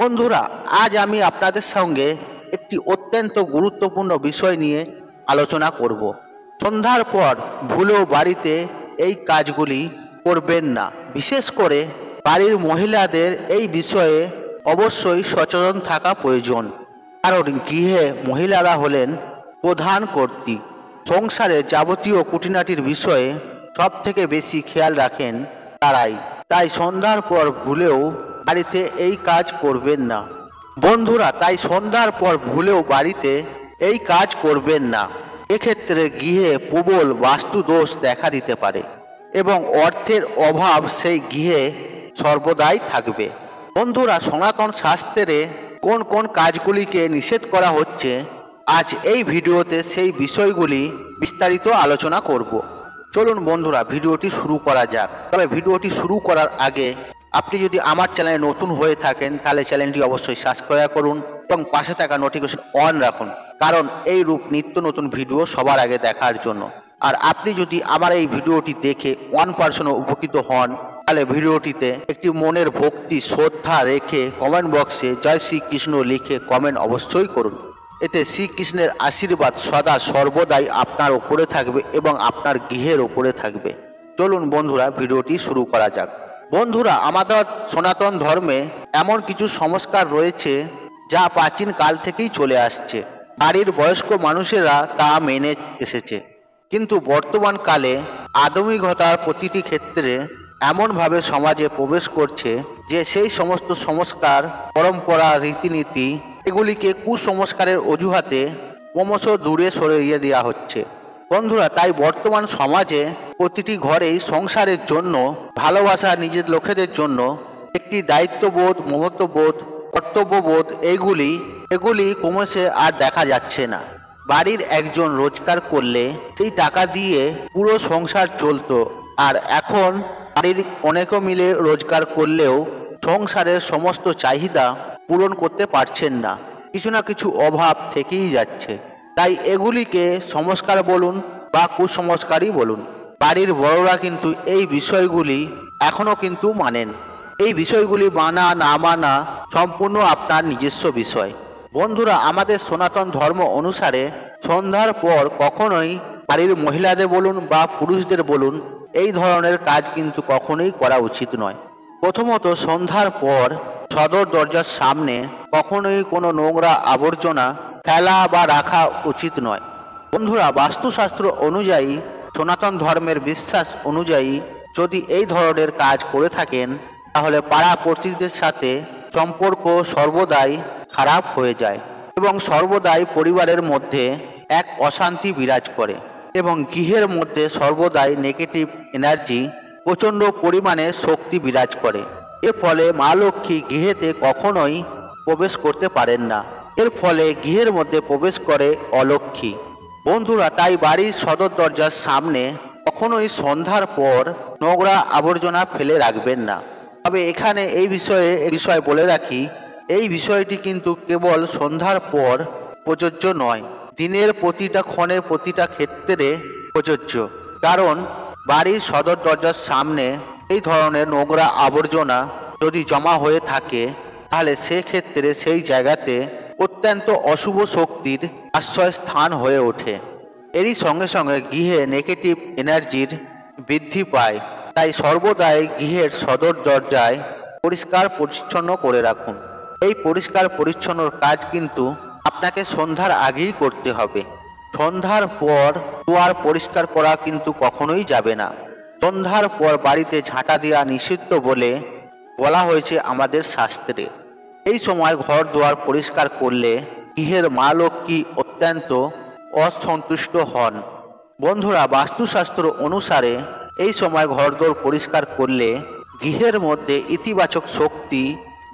বন্ধুরা, আজ আমি আপনাদের সঙ্গে একটি অত্যন্ত গুরুত্বপূর্ণ বিষয় নিয়ে আলোচনা করব। সন্ধ্যার পর ভুলেও বাড়িতে এই কাজগুলি করবেন না। বিশেষ করে বাড়ির মহিলাদের এই বিষয়ে অবশ্যই সচেতন থাকা প্রয়োজন। কারণ গৃহে মহিলারা হলেন প্রধান কর্ত্রী। সংসারে যাবতীয় খুঁটিনাটির বিষয়ে সব থেকে বেশি খেয়াল রাখেন তারাই। তাই সন্ধ্যার পর ভুলেও বাড়িতে এই কাজ করবেন না। বন্ধুরা, তাই সন্ধ্যার পর ভুলেও বাড়িতে এই কাজ করবেন না। এক্ষেত্রে গৃহে প্রবল বাস্তু দোষ দেখা দিতে পারে এবং অর্থের অভাব সেই গৃহে সর্বদাই থাকবে। বন্ধুরা, সনাতন শাস্ত্রে কোন কোন কাজগুলিকে নিষেধ করা হচ্ছে, আজ এই ভিডিওতে সেই বিষয়গুলি বিস্তারিত আলোচনা করব। চলুন বন্ধুরা, ভিডিওটি শুরু করা যাক। তবে ভিডিওটি শুরু করার আগে আপনি যদি আমার চ্যানেলে নতুন হয়ে থাকেন তাহলে চ্যানেলটি অবশ্যই সাবস্ক্রাইব করুন এবং পাশে থাকা নোটিফিকেশন অন রাখুন, কারণ এই রূপ নিত্য নতুন ভিডিও সবার আগে দেখার জন্য। আর আপনি যদি আমার এই ভিডিওটি দেখে 1% উপকৃত হন তাহলে ভিডিওটিতে একটি মনের ভক্তি শ্রদ্ধা রেখে কমেন্ট বক্সে জয় শ্রীকৃষ্ণ লিখে কমেন্ট অবশ্যই করুন। এতে শ্রীকৃষ্ণের আশীর্বাদ সদা সর্বদাই আপনার ওপরে থাকবে এবং আপনার গৃহের ওপরে থাকবে। চলুন বন্ধুরা, ভিডিওটি শুরু করা যাক। বন্ধুরা, আমাদের সনাতন ধর্মে এমন কিছু সংস্কার রয়েছে যা প্রাচীন কাল থেকেই চলে আসছে। বাড়ির বয়স্ক মানুষেরা তা মেনে এসেছে, কিন্তু বর্তমান কালে আধুনিকতার প্রতিটি ক্ষেত্রে এমনভাবে সমাজে প্রবেশ করছে যে সেই সমস্ত সংস্কার, পরম্পরা, রীতিনীতি এগুলিকে কুসংস্কারের অজুহাতে ক্রমশ দূরে সরিয়ে দেওয়া হচ্ছে। বন্ধুরা, তাই বর্তমান সমাজে প্রতিটি ঘরেই সংসারের জন্য, ভালোবাসা, নিজের লোকেদের জন্য একটি দায়িত্ববোধ, মমত্ববোধ, কর্তব্যবোধ এগুলি ক্রমশে আর দেখা যাচ্ছে না। বাড়ির একজন রোজগার করলে সেই টাকা দিয়ে পুরো সংসার চলতো, আর এখন বাড়ির অনেকে মিলে রোজগার করলেও সংসারের সমস্ত চাহিদা পূরণ করতে পারছেন না। কিছু না কিছু অভাব থেকেই যাচ্ছে। তাই এগুলিকে সংস্কার বলুন বা কুসংস্কারই বলুন, বাড়ির বড়রা কিন্তু এই বিষয়গুলি এখনও কিন্তু মানেন। এই বিষয়গুলি মানা না মানা সম্পূর্ণ আপনার নিজস্ব বিষয়। বন্ধুরা, আমাদের সনাতন ধর্ম অনুসারে সন্ধ্যার পর কখনোই বাড়ির মহিলাদের বলুন বা পুরুষদের বলুন এই ধরনের কাজ কিন্তু কখনোই করা উচিত নয়। প্রথমত, সন্ধ্যার পর সদর দরজার সামনে কখনোই কোনো নোংরা আবর্জনা ফেলা বা রাখা উচিত নয়। বন্ধুরা, বাস্তুশাস্ত্র অনুযায়ী, সনাতন ধর্মের বিশ্বাস অনুযায়ী যদি এই ধরনের কাজ করে থাকেন তাহলে পাড়া প্রতিবেশীদের সাথে সম্পর্ক সর্বদাই খারাপ হয়ে যায় এবং সর্বদাই পরিবারের মধ্যে এক অশান্তি বিরাজ করে এবং গৃহের মধ্যে সর্বদাই নেগেটিভ এনার্জি, প্রচণ্ড পরিমাণে শক্তি বিরাজ করে। এর ফলে মা লক্ষ্মী গৃহেতে কখনোই প্রবেশ করতে পারেন না। এর ফলে গৃহের মধ্যে প্রবেশ করে অলক্ষ্মী। বন্ধুরা, তাই বাড়ির সদর দরজার সামনে কখনোই সন্ধ্যার পর নোংরা আবর্জনা ফেলে রাখবেন না। তবে এখানে এই বিষয়ে বলে রাখি, এই বিষয়টি কিন্তু কেবল সন্ধ্যার পর প্রযোজ্য নয়, দিনের প্রতিটা ক্ষণে প্রতিটা ক্ষেত্রে প্রযোজ্য। কারণ বাড়ির সদর দরজার সামনে এই ধরনের নোংরা আবর্জনা যদি জমা হয়ে থাকে তাহলে সেক্ষেত্রে সেই জায়গাতে অত্যন্ত অশুভ শক্তির আশ্রয় স্থান হয়ে ওঠে। এরই সঙ্গে সঙ্গে গৃহে নেগেটিভ এনার্জির বৃদ্ধি পায়। তাই সর্বদাই গৃহের সদর দরজায় পরিষ্কার পরিচ্ছন্ন করে রাখুন। এই পরিষ্কার পরিচ্ছন্নর কাজ কিন্তু আপনাকে সন্ধ্যার আগেই করতে হবে। সন্ধ্যার পর দুয়ার পরিষ্কার করা কিন্তু কখনোই যাবে না। সন্ধ্যার পর বাড়িতে ঝাঁটা দেওয়া নিষিদ্ধ বলে বলা হয়েছে আমাদের শাস্ত্রে। এই সময় ঘর দুয়ার পরিষ্কার করলে গৃহের মা লক্ষ্মী অত্যন্ত অসন্তুষ্ট হন। বন্ধুরা, বাস্তুশাস্ত্র অনুসারে এই সময় ঘরদোর পরিষ্কার করলে গৃহের মধ্যে ইতিবাচক শক্তি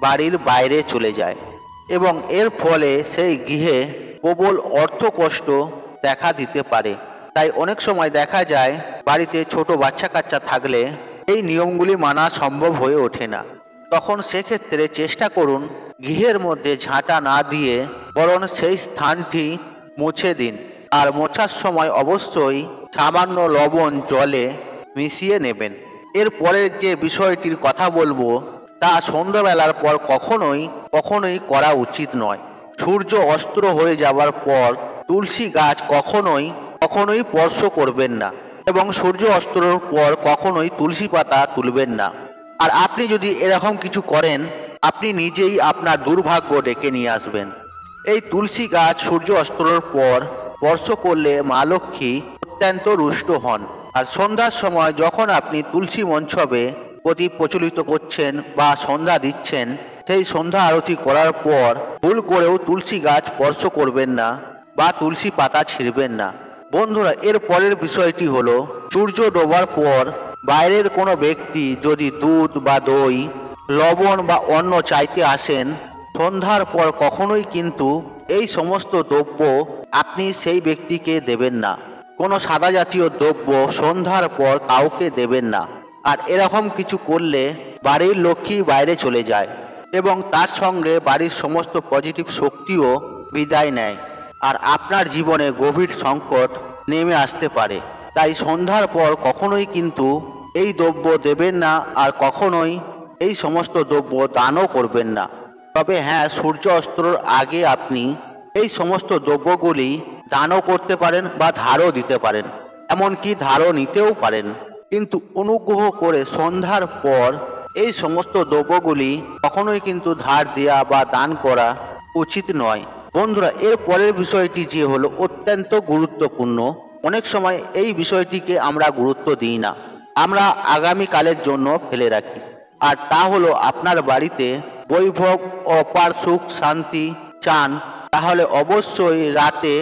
বাড়ির বাইরে চলে যায় এবং এর ফলে সেই গৃহে প্রবল অর্থকষ্ট দেখা দিতে পারে। তাই অনেক সময় দেখা যায় বাড়িতে ছোট বাচ্চা কাচ্চা থাকলে এই নিয়মগুলি মানা সম্ভব হয়ে ওঠে না। তখন সেক্ষেত্রে চেষ্টা করুন গৃহের মধ্যে ঝাঁটা না দিয়ে বরং সেই স্থানটি মুছে দিন। আর মোছার সময় অবশ্যই সামান্য লবণ জলে মিশিয়ে নেবেন। এর পরের যে বিষয়টির কথা বলবো তা সন্ধ্যাবেলার পর কখনোই কখনোই করা উচিত নয়। সূর্য অস্ত হয়ে যাওয়ার পর তুলসী গাছ কখনোই স্পর্শ করবেন না এবং সূর্য অস্তর পর কখনোই তুলসী পাতা তুলবেন না। আর আপনি যদি এরকম কিছু করেন, আপনি নিজেই আপনার দুর্ভাগ্য ডেকে নিয়ে আসবেন। এই তুলসী গাছ সূর্য অস্তরের পর স্পর্শ করলে মা লক্ষ্মী অত্যন্ত রুষ্ট হন। আর সন্ধ্যার সময় যখন আপনি তুলসী মঞ্চবে প্রদীপ প্রচলিত করছেন বা সন্ধ্যা দিচ্ছেন, সেই সন্ধ্যা আরতি করার পর ভুল করেও তুলসী গাছ স্পর্শ করবেন না বা তুলসী পাতা ছিঁড়বেন না। বন্ধুরা, এর পরের বিষয়টি হলো, সূর্য ডোবার পর বাইরের কোনো ব্যক্তি যদি দুধ বা দই, লবণ বা অন্ন চাইতে আসেন, সন্ধ্যার পর কখনোই কিন্তু এই সমস্ত দ্রব্য আপনি সেই ব্যক্তিকে দেবেন না। কোনো সাদা জাতীয় দ্রব্য সন্ধ্যার পর কাউকে দেবেন না। আর এরকম কিছু করলে বাড়ির লক্ষ্মী বাইরে চলে যায় এবং তার সঙ্গে বাড়ির সমস্ত পজিটিভ শক্তিও বিদায় নেয়। আর আপনার জীবনে গভীর সংকট নেমে আসতে পারে। তাই সন্ধ্যার পর কখনোই কিন্তু এই দ্রব্য দেবেন না আর কখনোই এই সমস্ত দ্রব্য দানও করবেন না। তবে হ্যাঁ, সূর্য অস্তর আগে আপনি এই সমস্ত দ্রব্যগুলি দানও করতে পারেন বা ধারও দিতে পারেন, এমনকি ধারও নিতেও পারেন। কিন্তু অনুগ্রহ করে সন্ধ্যার পর এই সমস্ত দ্রব্যগুলি কখনোই কিন্তু ধার দেওয়া বা দান করা উচিত নয়। বন্ধুরা, এর পরের বিষয়টি যে হলো অত্যন্ত গুরুত্বপূর্ণ। অনেক সময় এই বিষয়টিকে আমরা গুরুত্ব দিই না, আমরা আগামীকালের জন্য ফেলে রাখি। আর তা হলো, আপনার বাড়িতে বৈভব অপার সুখ শান্তি চান, তাহলে অবশ্যই রাতে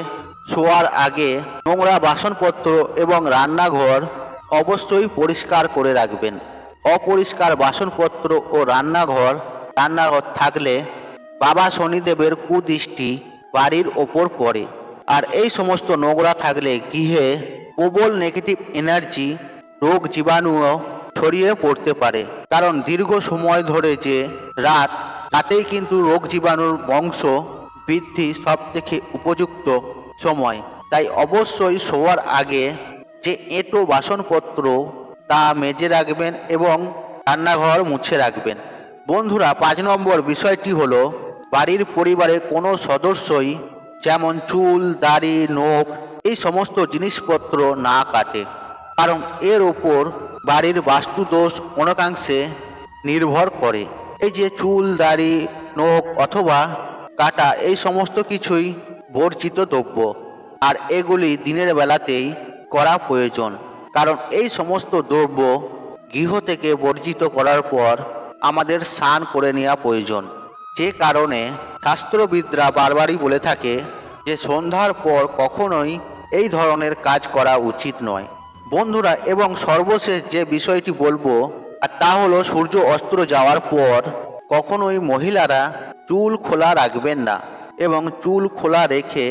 শোয়ার আগে নোংরা বাসনপত্র এবং রান্নাঘর অবশ্যই পরিষ্কার করে রাখবেন। অপরিষ্কার বাসনপত্র ও রান্নাঘর থাকলে বাবা শনিদেবের কুদৃষ্টি বাড়ির ওপর পড়ে। আর এই সমস্ত নোংরা থাকলে গৃহে প্রবল নেগেটিভ এনার্জি, রোগ জীবাণুও ছড়িয়ে পড়তে পারে। কারণ দীর্ঘ সময় ধরে যে রাতেই কিন্তু রোগ জীবাণুর বংশ বৃদ্ধি সবথেকে উপযুক্ত সময়। তাই অবশ্যই শোয়ার আগে যে এঁটো বাসনপত্র তা মেজে রাখবেন এবং রান্নাঘর মুছে রাখবেন। বন্ধুরা, 5 নম্বর বিষয়টি হলো, বাড়ির পরিবারে কোনো সদস্যই যেমন চুল, দাড়ি, নখ এই সমস্ত জিনিসপত্র না কাটে। কারণ এর ওপর বাড়ির বাস্তুদোষ অনেকাংশে নির্ভর করে। এই যে চুল, দাড়ি, নখ অথবা কাটা এই সমস্ত কিছুই বর্জিত দ্রব্য, আর এগুলি দিনের বেলাতেই করা প্রয়োজন। কারণ এই সমস্ত দ্রব্য গৃহ থেকে বর্জিত করার পর আমাদের স্নান করে নেওয়া প্রয়োজন। যে কারণে শাস্ত্রবিদরা বারবারই বলে থাকে যে সন্ধ্যার পর কখনোই এই ধরনের কাজ করা উচিত নয়। বন্ধুরা, এবং সর্বশেষ যে বিষয়টি বলবো, আর তা হলো, সূর্য অস্ত যাওয়ার পর কখনোই মহিলারা চুল খোলা রাখবেন না এবং চুল খোলা রেখে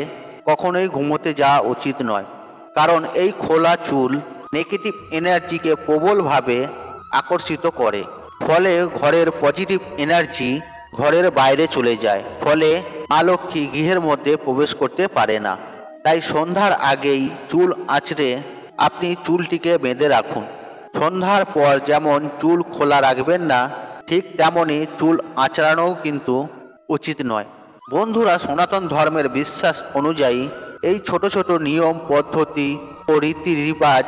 কখনোই ঘুমোতে যাওয়া উচিত নয়। কারণ এই খোলা চুল নেগেটিভ এনার্জিকে প্রবলভাবে আকর্ষিত করে, ফলে ঘরের পজিটিভ এনার্জি ঘরের বাইরে চলে যায়, ফলে মা লক্ষ্মী গৃহের মধ্যে প্রবেশ করতে পারে না। তাই সন্ধ্যার আগেই চুল আঁচড়ে আপনি চুলটিকে বেঁধে রাখুন। সন্ধ্যার পর যেমন চুল খোলা রাখবেন না, ঠিক তেমনই চুল আঁচড়ানোও কিন্তু উচিত নয়। বন্ধুরা, সনাতন ধর্মের বিশ্বাস অনুযায়ী এই ছোট ছোট নিয়ম পদ্ধতি ও রীতি রিবাজ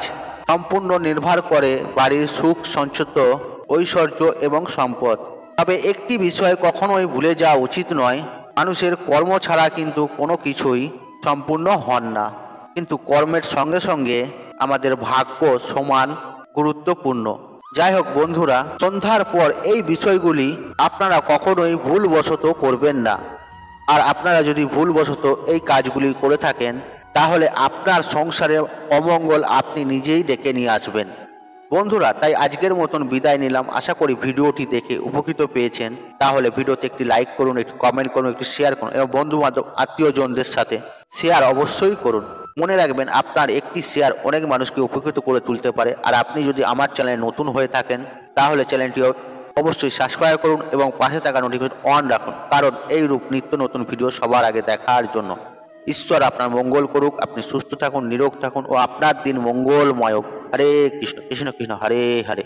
সম্পূর্ণ নির্ভর করে বাড়ির সুখ, সঞ্চিত ঐশ্বর্য এবং সম্পদ। তবে একটি বিষয় কখনোই ভুলে যাওয়া উচিত নয়, মানুষের কর্ম ছাড়া কিন্তু কোনো কিছুই সম্পূর্ণ হন না, কিন্তু কর্মের সঙ্গে সঙ্গে আমাদের ভাগ্য সমান গুরুত্বপূর্ণ। যাই হোক বন্ধুরা, সন্ধ্যার পর এই বিষয়গুলি আপনারা কখনোই ভুলবশত করবেন না। আর আপনারা যদি ভুলবশত এই কাজগুলি করে থাকেন, তাহলে আপনার সংসারের অমঙ্গল আপনি নিজেই ডেকে নিয়ে আসবেন। বন্ধুরা, তাই আজকের মতন বিদায় নিলাম। আশা করি ভিডিওটি দেখে উপকৃত পেয়েছেন। তাহলে ভিডিওতে একটি লাইক করুন, একটি কমেন্ট করুন, একটি শেয়ার করুন এবং বন্ধু বান্ধব আত্মীয়জনদের সাথে শেয়ার অবশ্যই করুন। মনে রাখবেন, আপনার একটি শেয়ার অনেক মানুষকে উপকৃত করে তুলতে পারে। আর আপনি যদি আমার চ্যানেলে নতুন হয়ে থাকেন, তাহলে চ্যানেলটি অবশ্যই সাবস্ক্রাইব করুন এবং পাশে থাকা নোটিফিকেশন অন রাখুন, কারণ এইরূপ নিত্য নতুন ভিডিও সবার আগে দেখার জন্য। ঈশ্বর আপনার মঙ্গল করুক, আপনি সুস্থ থাকুন, নিরোগ থাকুন ও আপনার দিন মঙ্গলময় হোক। হরে কৃষ্ণ কৃষ্ণ কৃষ্ণ হরে হরে।